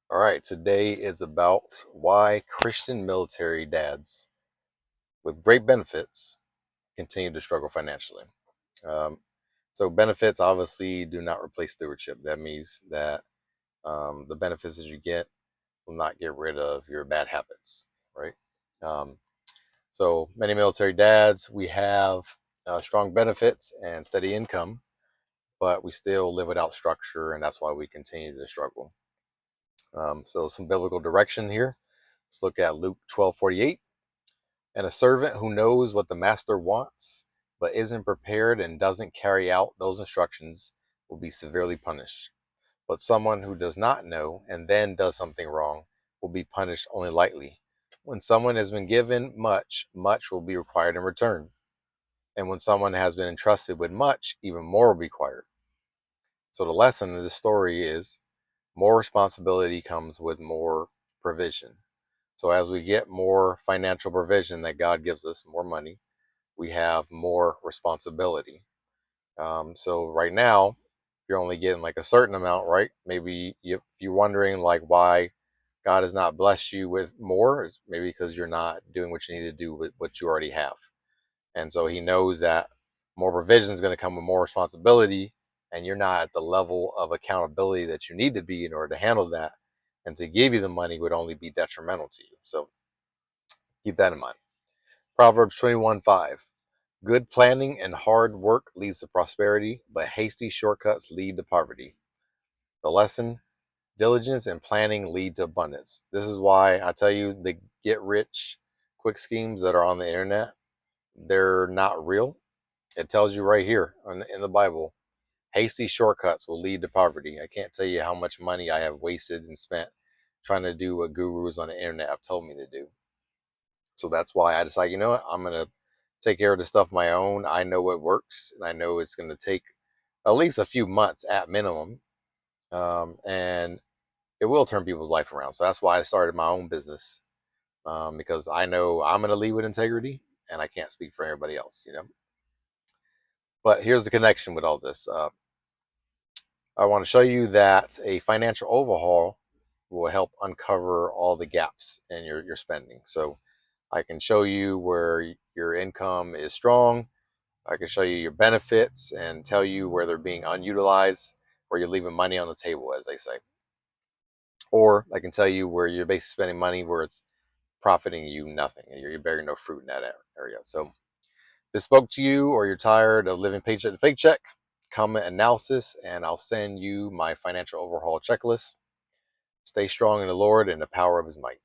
All right, today is about why Christian military dads with great benefits continue to struggle financially. Um, so, benefits obviously do not replace stewardship. That means that the benefits that you get will not get rid of your bad habits, right? Um, so, many military dads, we have strong benefits and steady income, but we still live without structure, and that's why we continue to struggle. So, some biblical direction here. Let's look at Luke 12:48. And a servant who knows what the master wants, but isn't prepared and doesn't carry out those instructions will be severely punished. But someone who does not know and then does something wrong will be punished only lightly. When someone has been given much, much will be required in return. And when someone has been entrusted with much, even more will be required. So the lesson of this story is more responsibility comes with more provision. So as we get more financial provision that God gives us, more money, we have more responsibility. So right now, you're only getting like a certain amount, right? Maybe if you're wondering like why God has not blessed you with more, it's maybe because you're not doing what you need to do with what you already have. And so he knows that more provision is going to come with more responsibility, and you're not at the level of accountability that you need to be in order to handle that. And to give you the money would only be detrimental to you. So keep that in mind. Proverbs 21:5. Good planning and hard work leads to prosperity, but hasty shortcuts lead to poverty. The lesson: diligence and planning lead to abundance. This is why I tell you the get rich quick schemes that are on the internet, they're not real. It tells you right here in the Bible, hasty shortcuts will lead to poverty. I can't tell you how much money I have wasted and spent trying to do what gurus on the internet have told me to do. So that's why I decided, you know what, I'm going to take care of the stuff my own. I know what works, and I know it's going to take at least a few months at minimum. And it will turn people's life around. So that's why I started my own business, because I know I'm going to lead with integrity, and I can't speak for everybody else. But here's the connection with all this. I want to show you that a financial overhaul will help uncover all the gaps in your spending. So I can show you where your income is strong. I can show you your benefits and tell you where they're being unutilized, where you're leaving money on the table, as they say. Or I can tell you where you're basically spending money where it's profiting you nothing. You're bearing no fruit in that area. So if this spoke to you, or you're tired of living paycheck to paycheck, comment analysis, and I'll send you my financial overhaul checklist. Stay strong in the Lord and the power of his might.